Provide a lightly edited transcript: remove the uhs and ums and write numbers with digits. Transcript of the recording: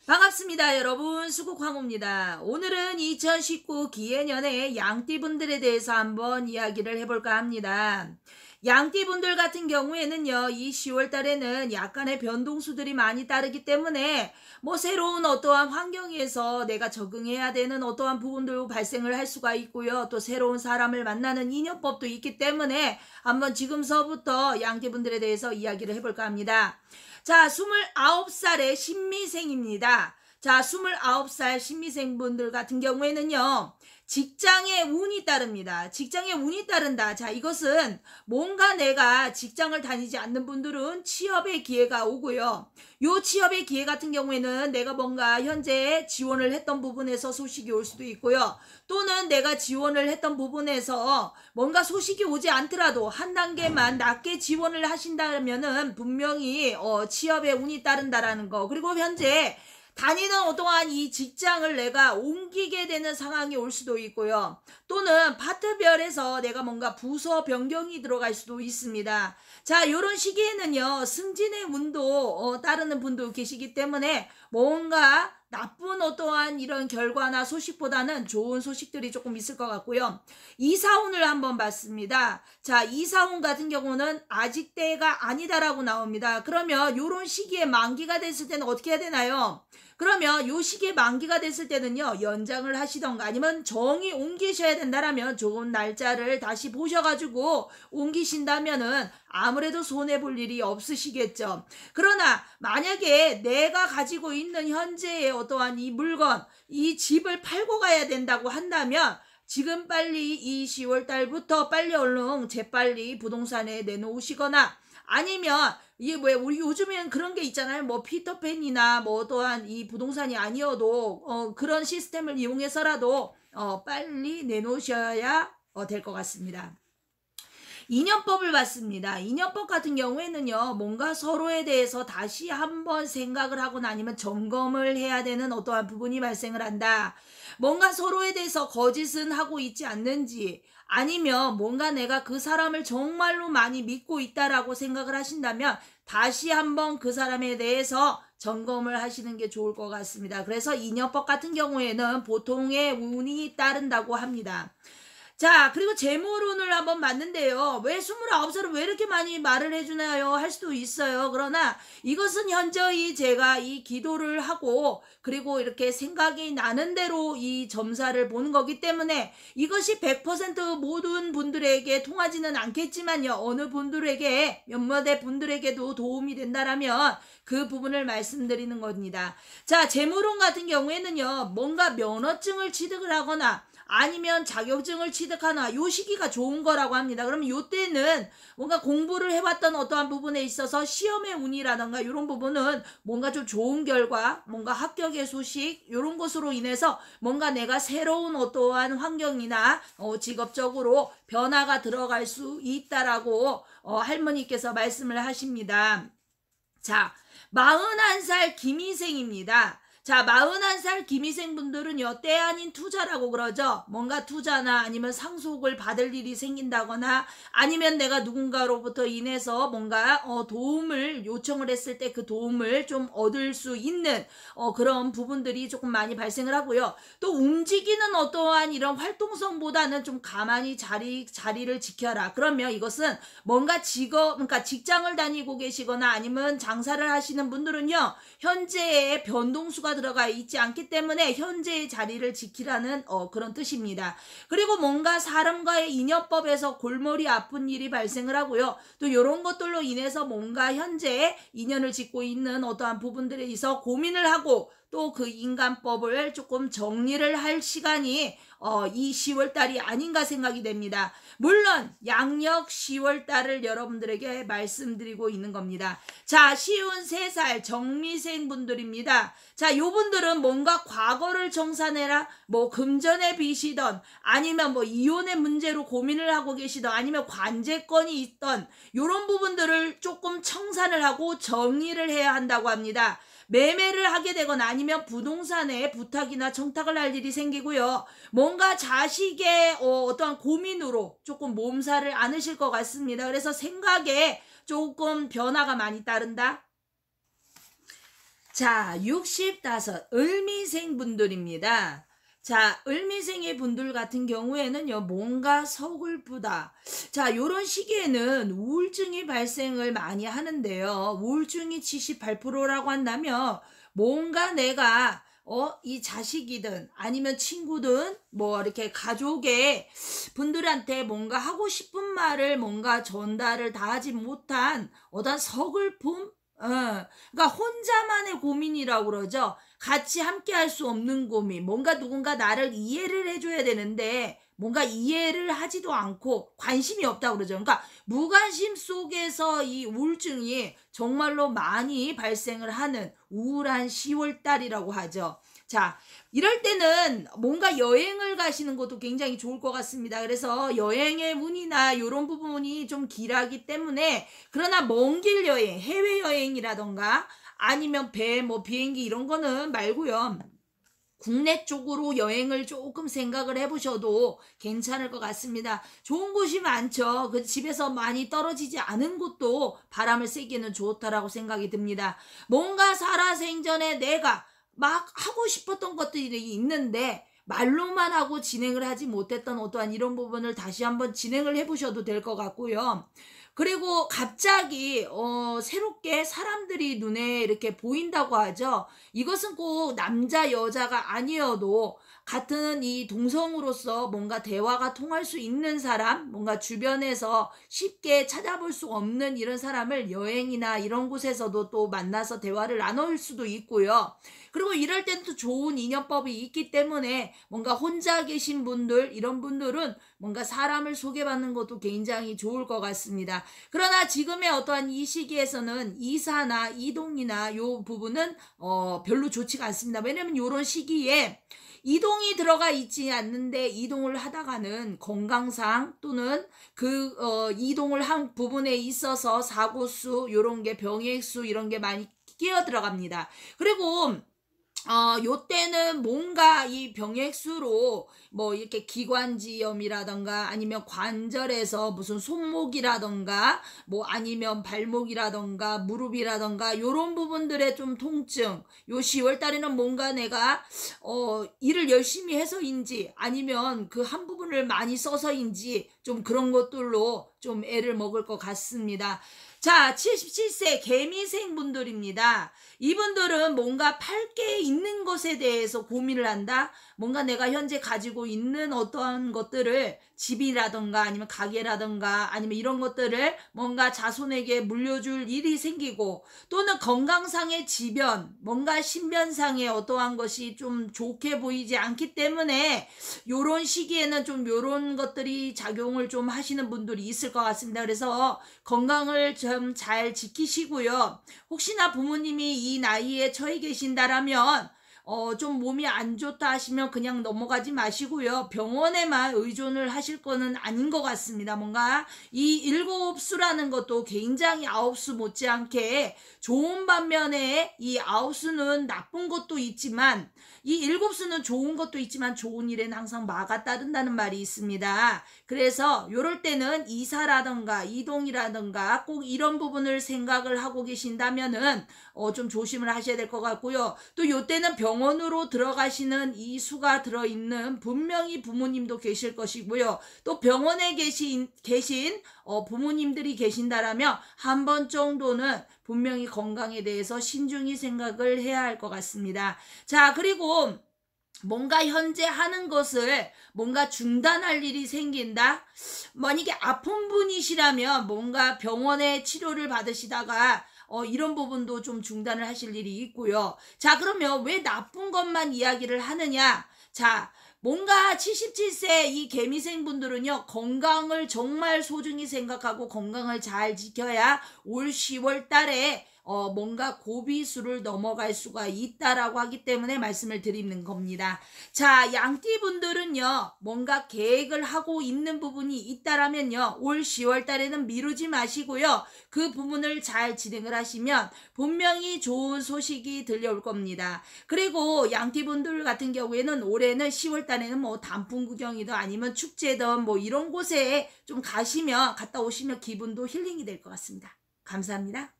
반갑습니다. 여러분. 수국황호입니다. 오늘은 2019 기해년의 양띠분들에 대해서 한번 이야기를 해볼까 합니다. 양띠분들 같은 경우에는요, 이 10월 달에는 약간의 변동수들이 많이 따르기 때문에 새로운 어떠한 환경에서 내가 적응해야 되는 어떠한 부분도 발생을 할 수가 있고요. 또 새로운 사람을 만나는 인연법도 있기 때문에 한번 지금서부터 양띠분들에 대해서 이야기를 해볼까 합니다. 자, 29살의 신미생입니다. 자, 29살 신미생분들 같은 경우에는요, 직장에 운이 따릅니다. 직장에 운이 따른다. 자, 이것은 뭔가 내가 직장을 다니지 않는 분들은 취업의 기회가 오고요. 요 취업의 기회 같은 경우에는 내가 뭔가 현재 지원을 했던 부분에서 소식이 올 수도 있고요. 또는 내가 지원을 했던 부분에서 뭔가 소식이 오지 않더라도 한 단계만 낮게 지원을 하신다면은 분명히 취업에 운이 따른다라는 거. 그리고 현재 다니는 어떠한 이 직장을 내가 옮기게 되는 상황이 올 수도 있고요. 또는 파트별에서 내가 뭔가 부서 변경이 들어갈 수도 있습니다. 자, 이런 시기에는요, 승진의 운도 따르는 분도 계시기 때문에 뭔가 나쁜 어떠한 이런 결과나 소식보다는 좋은 소식들이 조금 있을 것 같고요. 이사운을 한번 봤습니다. 자, 이사운 같은 경우는 아직 때가 아니다라고 나옵니다. 그러면 이런 시기에 만기가 됐을 때는 어떻게 해야 되나요? 그러면 요 시기에 만기가 됐을 때는요, 연장을 하시던가 아니면 정이 옮기셔야 된다라면 좋은 날짜를 다시 보셔가지고 옮기신다면은 아무래도 손해볼 일이 없으시겠죠. 그러나 만약에 내가 가지고 있는 현재의 어떠한 이 물건, 이 집을 팔고 가야 된다고 한다면 지금 빨리 이 10월 달부터 빨리 얼른 재빨리 부동산에 내놓으시거나 아니면 이게 우리 요즘엔 그런 게 있잖아요. 피터팬이나 또한 이 부동산이 아니어도 그런 시스템을 이용해서라도 빨리 내놓으셔야 될 것 같습니다. 인연법을 봤습니다. 인연법 같은 경우에는요, 뭔가 서로에 대해서 다시 한번 생각을 하거나 아니면 점검을 해야 되는 어떠한 부분이 발생을 한다. 뭔가 서로에 대해서 거짓은 하고 있지 않는지, 아니면 뭔가 내가 그 사람을 정말로 많이 믿고 있다라고 생각을 하신다면 다시 한번 그 사람에 대해서 점검을 하시는 게 좋을 것 같습니다. 그래서 인연법 같은 경우에는 보통의 운이 따른다고 합니다. 자, 그리고 재물운을 한번 봤는데요. 왜 29살은 왜 이렇게 많이 말을 해주나요? 할 수도 있어요. 그러나 이것은 현저히 제가 이 기도를 하고 그리고 이렇게 생각이 나는 대로 이 점사를 보는 거기 때문에 이것이 100% 모든 분들에게 통하지는 않겠지만요. 어느 분들에게 몇몇의 분들에게도 도움이 된다라면 그 부분을 말씀드리는 겁니다. 자, 재물운 같은 경우에는요. 뭔가 면허증을 취득을 하거나 아니면 자격증을 취득하나 요 시기가 좋은 거라고 합니다. 그러면 요 때는 뭔가 공부를 해왔던 어떠한 부분에 있어서 시험의 운이라던가 이런 부분은 뭔가 좀 좋은 결과, 뭔가 합격의 소식 이런 것으로 인해서 뭔가 내가 새로운 어떠한 환경이나 직업적으로 변화가 들어갈 수 있다라고 할머니께서 말씀을 하십니다. 자, 41살 김희생입니다. 자, 41살 김희생분들은요, 때 아닌 투자라고 그러죠. 뭔가 투자나 아니면 상속을 받을 일이 생긴다거나 아니면 내가 누군가로부터 인해서 뭔가 도움을 요청을 했을 때 그 도움을 좀 얻을 수 있는 그런 부분들이 조금 많이 발생을 하고요. 또 움직이는 어떠한 이런 활동성보다는 좀 가만히 자리를 지켜라. 그러면 이것은 뭔가 그러니까 직장을 다니고 계시거나 아니면 장사를 하시는 분들은요, 현재의 변동수가 들어가 있지 않기 때문에 현재의 자리를 지키라는 그런 뜻입니다. 그리고 뭔가 사람과의 인연법에서 골머리 아픈 일이 발생을 하고요. 또 이런 것들로 인해서 뭔가 현재 인연을 짓고 있는 어떠한 부분들에 있어 고민을 하고 또 그 인간법을 조금 정리를 할 시간이 이 10월 달이 아닌가 생각이 됩니다. 물론 양력 10월 달을 여러분들에게 말씀드리고 있는 겁니다. 자, 53살 정미생 분들입니다. 자, 요분들은 뭔가 과거를 청산해라, 금전의 빚이던 아니면 이혼의 문제로 고민을 하고 계시던 아니면 관제권이 있던 요런 부분들을 조금 청산을 하고 정리를 해야 한다고 합니다. 매매를 하게 되거나 아니면 부동산에 부탁이나 청탁을 할 일이 생기고요. 뭔가 자식의 어떠한 고민으로 조금 몸살을 앓으실 것 같습니다. 그래서 생각에 조금 변화가 많이 따른다. 자, 65 을미생 분들입니다. 자, 을미생의 분들 같은 경우에는요, 뭔가 서글프다. 자, 요런 시기에는 우울증이 발생을 많이 하는데요. 우울증이 78%라고 한다면, 뭔가 내가, 이 자식이든 아니면 친구든 뭐 이렇게 가족의 분들한테 뭔가 하고 싶은 말을 뭔가 전달을 다 하지 못한 어떤 서글픔? 그러니까 혼자만의 고민이라고 그러죠. 같이 함께 할 수 없는 고민. 뭔가 누군가 나를 이해를 해줘야 되는데 뭔가 이해를 하지도 않고 관심이 없다고 그러죠. 그러니까 무관심 속에서 이 우울증이 정말로 많이 발생을 하는 우울한 10월 달이라고 하죠. 자, 이럴 때는 뭔가 여행을 가시는 것도 굉장히 좋을 것 같습니다. 그래서 여행의 운이나 이런 부분이 좀 길하기 때문에, 그러나 먼 길 여행, 해외여행이라던가 아니면 배, 뭐 비행기 이런 거는 말고요. 국내 쪽으로 여행을 조금 생각을 해보셔도 괜찮을 것 같습니다. 좋은 곳이 많죠. 그 집에서 많이 떨어지지 않은 곳도 바람을 쐬기는 좋다라고 생각이 듭니다. 뭔가 살아생전에 내가 막 하고 싶었던 것들이 있는데 말로만 하고 진행을 하지 못했던 어떠한 이런 부분을 다시 한번 진행을 해보셔도 될 것 같고요. 그리고 갑자기 새롭게 사람들이 눈에 이렇게 보인다고 하죠. 이것은 꼭 남자 여자가 아니어도 같은 이 동성으로서 뭔가 대화가 통할 수 있는 사람, 뭔가 주변에서 쉽게 찾아볼 수 없는 이런 사람을 여행이나 이런 곳에서도 또 만나서 대화를 나눌 수도 있고요. 그리고 이럴 때는 또 좋은 인연법이 있기 때문에 뭔가 혼자 계신 분들, 이런 분들은 뭔가 사람을 소개받는 것도 굉장히 좋을 것 같습니다. 그러나 지금의 어떠한 이 시기에서는 이사나 이동이나 요 부분은 별로 좋지가 않습니다. 왜냐면 이런 시기에 이동이 들어가 있지 않는데 이동을 하다가는 건강상 또는 그 이동을 한 부분에 있어서 사고수, 요런 게 병액수 이런 게 많이 끼어 들어갑니다. 그리고 요때는 뭔가 이 병액수로 뭐 이렇게 기관지염이라던가 아니면 관절에서 무슨 손목이라던가 뭐 아니면 발목이라던가 무릎이라던가 요런 부분들의 좀 통증, 요 10월 달에는 뭔가 내가 일을 열심히 해서인지 아니면 그 한 부분을 많이 써서인지 좀 그런 것들로 좀 애를 먹을 것 같습니다. 자, 77세 개미생 분들입니다. 이분들은 뭔가 팔 게 있는 것에 대해서 고민을 한다. 뭔가 내가 현재 가지고 있는 어떠한 것들을 집이라던가 아니면 가게라던가 아니면 이런 것들을 뭔가 자손에게 물려줄 일이 생기고, 또는 건강상의 지변, 뭔가 신변상의 어떠한 것이 좀 좋게 보이지 않기 때문에 요런 시기에는 좀 요런 것들이 작용을 좀 하시는 분들이 있을 것 같습니다. 그래서 건강을 좀 잘 지키시고요. 혹시나 부모님이 이 나이에 처해 계신다라면 좀 몸이 안 좋다 하시면 그냥 넘어가지 마시고요. 병원에만 의존을 하실 거는 아닌 것 같습니다. 뭔가 이 7수라는 것도 굉장히 9수 못지않게 좋은 반면에 이 9수는 나쁜 것도 있지만, 이 7수는 좋은 것도 있지만 좋은 일에는 항상 마가 따른다는 말이 있습니다. 그래서 요럴 때는 이사라던가 이동이라던가 꼭 이런 부분을 생각을 하고 계신다면은 좀 조심을 하셔야 될 것 같고요. 또 요때는 병원으로 들어가시는 이 수가 들어있는 분명히 부모님도 계실 것이고요. 또 병원에 계신 부모님들이 계신다라면 한 번 정도는 분명히 건강에 대해서 신중히 생각을 해야 할 것 같습니다. 자, 그리고 뭔가 현재 하는 것을 뭔가 중단할 일이 생긴다? 만약에 아픈 분이시라면 뭔가 병원에 치료를 받으시다가 이런 부분도 좀 중단을 하실 일이 있고요. 자, 그러면 왜 나쁜 것만 이야기를 하느냐? 자, 뭔가 77세 이 개미생 분들은요, 건강을 정말 소중히 생각하고 건강을 잘 지켜야 올 10월 달에 뭔가 고비수를 넘어갈 수가 있다라고 하기 때문에 말씀을 드리는 겁니다. 자, 양띠 분들은요, 뭔가 계획을 하고 있는 부분이 있다라면요, 올 10월 달에는 미루지 마시고요, 그 부분을 잘 진행을 하시면 분명히 좋은 소식이 들려올 겁니다. 그리고 양띠 분들 같은 경우에는 올해는 10월 달에는 뭐 단풍 구경이든 아니면 축제든 뭐 이런 곳에 좀 갔다 오시면 기분도 힐링이 될 것 같습니다. 감사합니다.